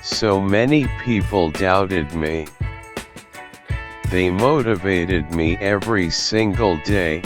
So many people doubted me. They motivated me every single day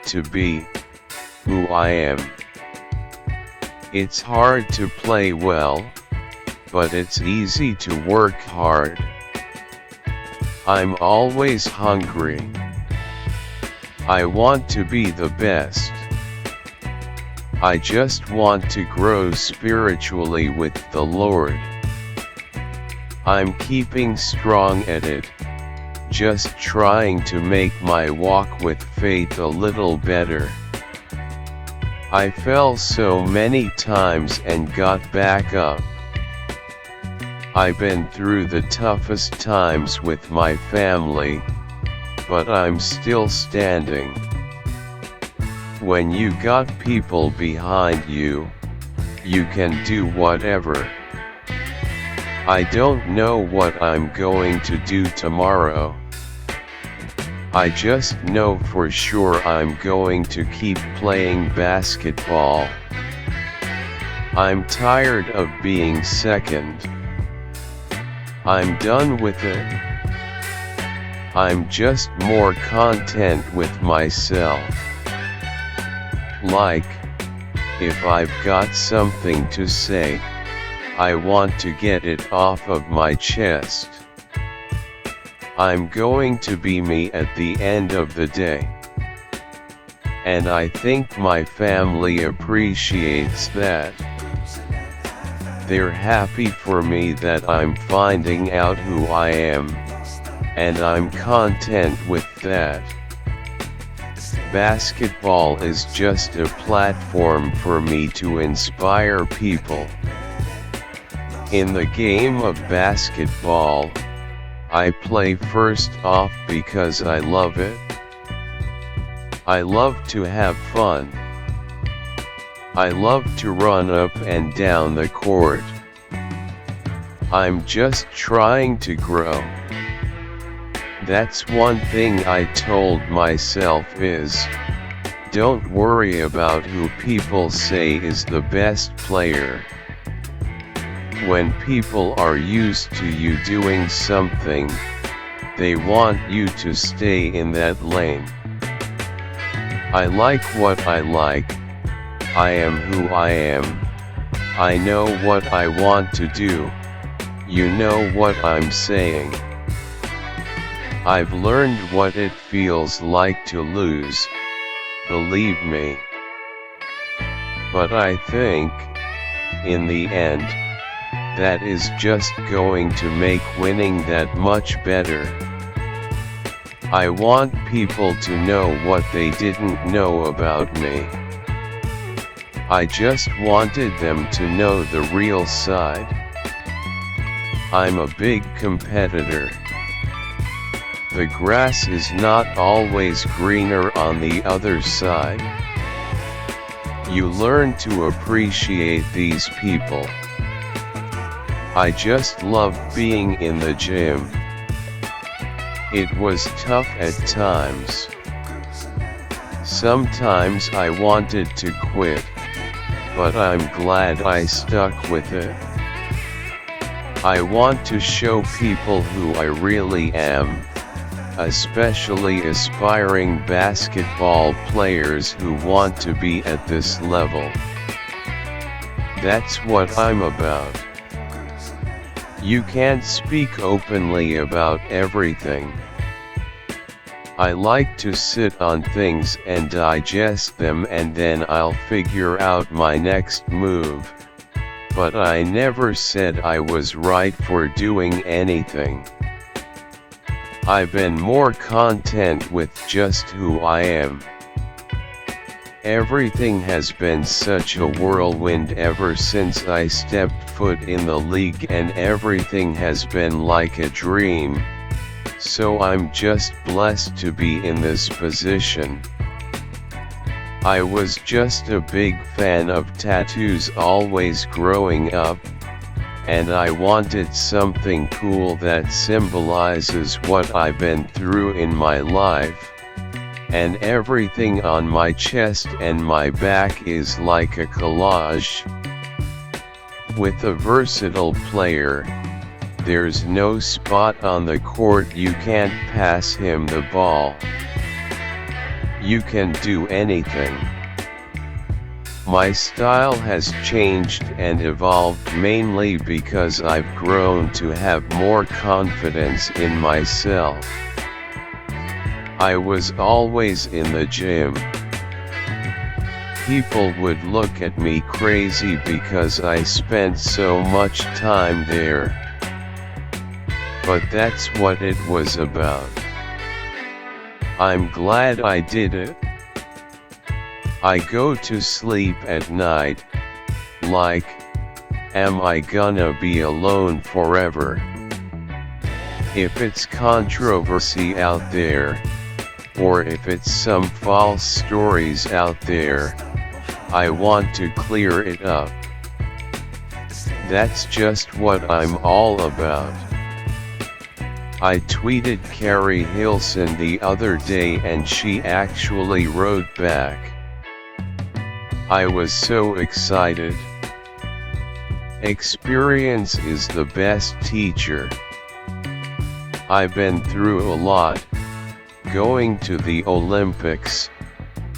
to be who I am. It's hard to play well, but it's easy to work hard. I'm always hungry. I want to be the best. I just want to grow spiritually with the Lord. I'm keeping strong at it, just trying to make my walk with faith a little better. I fell so many times and got back up. I've been through the toughest times with my family, but I'm still standing. When you got people behind you, you can do whatever. I don't know what I'm going to do tomorrow. I just know for sure I'm going to keep playing basketball. I'm tired of being second. I'm done with it. I'm just more content with myself. Like, if I've got something to say, I want to get it off of my chest. I'm going to be me at the end of the day. And I think my family appreciates that. They're happy for me that I'm finding out who I am, and I'm content with that. Basketball is just a platform for me to inspire people. In the game of basketball, I play first off because I love it. I love to have fun. I love to run up and down the court. I'm just trying to grow. That's one thing I told myself is, don't worry about who people say is the best player. When people are used to you doing something, they want you to stay in that lane. I like what I like. I am who I am. I know what I want to do. You know what I'm saying. I've learned what it feels like to lose, believe me. But I think, in the end, that is just going to make winning that much better. I want people to know what they didn't know about me. I just wanted them to know the real side. I'm a big competitor. The grass is not always greener on the other side. You learn to appreciate these people. I just loved being in the gym. It was tough at times. Sometimes I wanted to quit, but I'm glad I stuck with it. I want to show people who I really am, especially aspiring basketball players who want to be at this level. That's what I'm about. You can't speak openly about everything. I like to sit on things and digest them, and then I'll figure out my next move. But I never said I was right for doing anything. I've been more content with just who I am. Everything has been such a whirlwind ever since I stepped foot in the league, and everything has been like a dream, so I'm just blessed to be in this position. I was just a big fan of tattoos always growing up, and I wanted something cool that symbolizes what I've been through in my life. And everything on my chest and my back is like a collage. With a versatile player, there's no spot on the court you can't pass him the ball. You can do anything. My style has changed and evolved mainly because I've grown to have more confidence in myself. I was always in the gym. People would look at me crazy because I spent so much time there. But that's what it was about. I'm glad I did it. I go to sleep at night, like, am I gonna be alone forever? If it's controversy out there, or if it's some false stories out there, I want to clear it up. That's just what I'm all about. I tweeted Carrie Hilson the other day and she actually wrote back. I was so excited. Experience is the best teacher. I've been through a lot, going to the Olympics,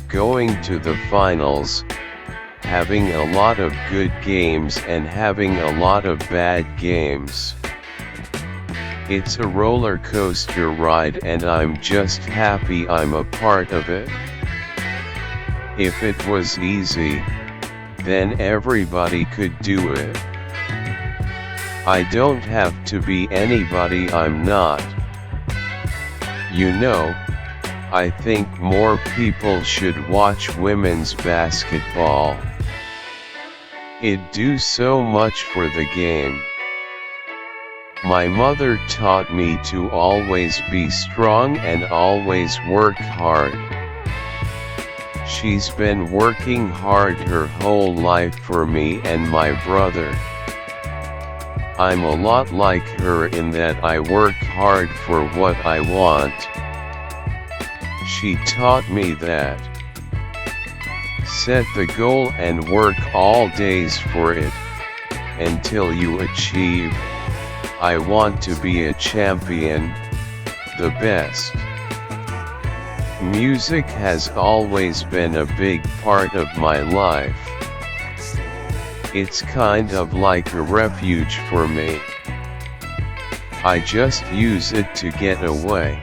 going to the finals, having a lot of good games and having a lot of bad games. It's a roller coaster ride and I'm just happy I'm a part of it. If it was easy, then everybody could do it. I don't have to be anybody I'm not. You know, I think more people should watch women's basketball. It do so much for the game. My mother taught me to always be strong and always work hard. She's been working hard her whole life for me and my brother. I'm a lot like her in that I work hard for what I want. She taught me that. Set the goal and work all days for it, until you achieve. I want to be a champion, the best. Music has always been a big part of my life. It's kind of like a refuge for me. I just use it to get away.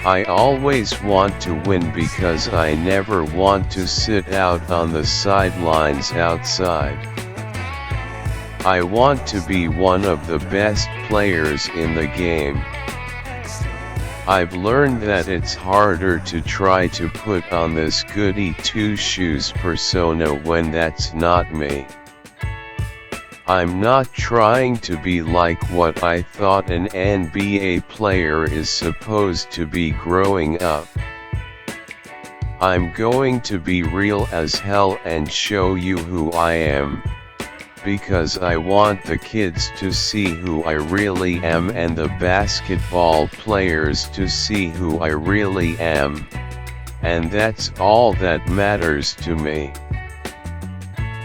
I always want to win because I never want to sit out on the sidelines outside. I want to be one of the best players in the game. I've learned that it's harder to try to put on this goody two-shoes persona when that's not me. I'm not trying to be like what I thought an NBA player is supposed to be growing up. I'm going to be real as hell and show you who I am. Because I want the kids to see who I really am and the basketball players to see who I really am. And that's all that matters to me.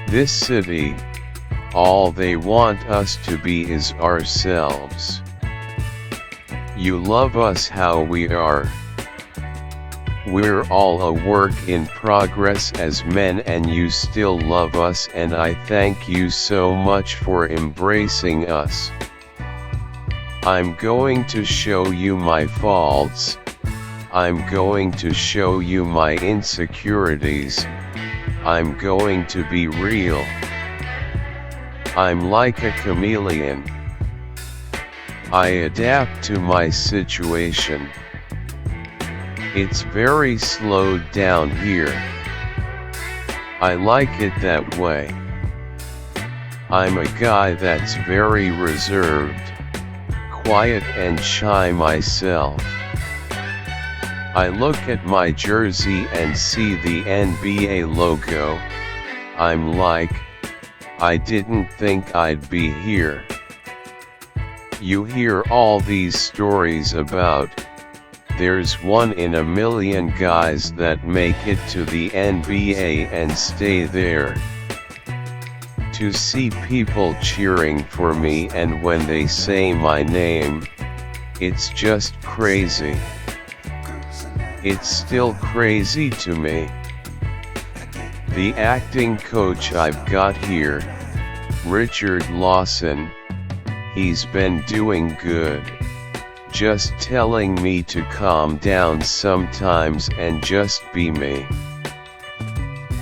This city, all they want us to be is ourselves. You love us how we are. We're all a work in progress as men and you still love us and I thank you so much for embracing us. I'm going to show you my faults. I'm going to show you my insecurities. I'm going to be real. I'm like a chameleon. I adapt to my situation. It's very slowed down here. I like it that way. I'm a guy that's very reserved, quiet and shy myself. I look at my jersey and see the NBA logo. I'm like, I didn't think I'd be here. You hear all these stories about, there's 1 in a million guys that make it to the NBA and stay there. to see people cheering for me, and when they say my name, it's just crazy. It's still crazy to me. The acting coach I've got here, Richard Lawson, he's been doing good, just telling me to calm down sometimes and just be me.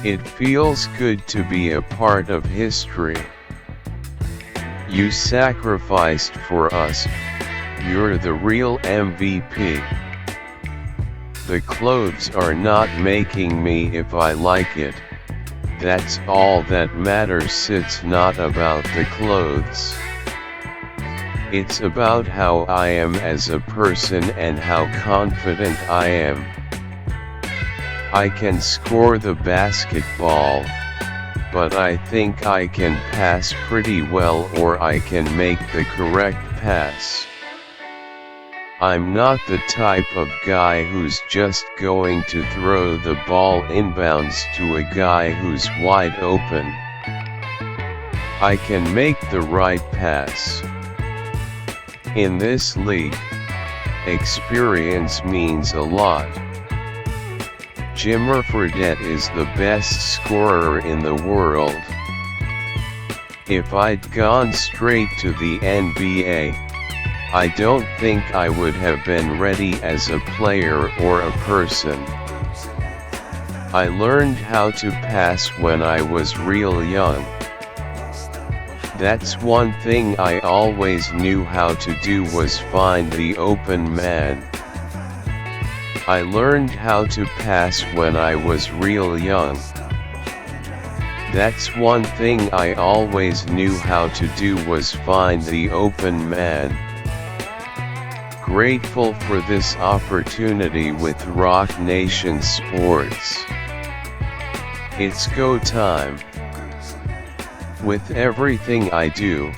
It feels good to be a part of history. You sacrificed for us, you're the real MVP. The clothes are not making me if I like it, that's all that matters. It's not about the clothes. It's about how I am as a person and how confident I am. I can score the basketball, but I think I can pass pretty well, or I can make the correct pass. I'm not the type of guy who's just going to throw the ball inbounds to a guy who's wide open. I can make the right pass. In this league, experience means a lot. Jimmer Fredette is the best scorer in the world. If I'd gone straight to the NBA, I don't think I would have been ready as a player or a person. I learned how to pass when I was real young. That's one thing I always knew how to do, was find the open man. I learned how to pass when I was real young. That's one thing I always knew how to do, was find the open man. Grateful for this opportunity with Rock Nation Sports. It's go time. With everything I do,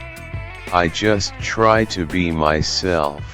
I just try to be myself.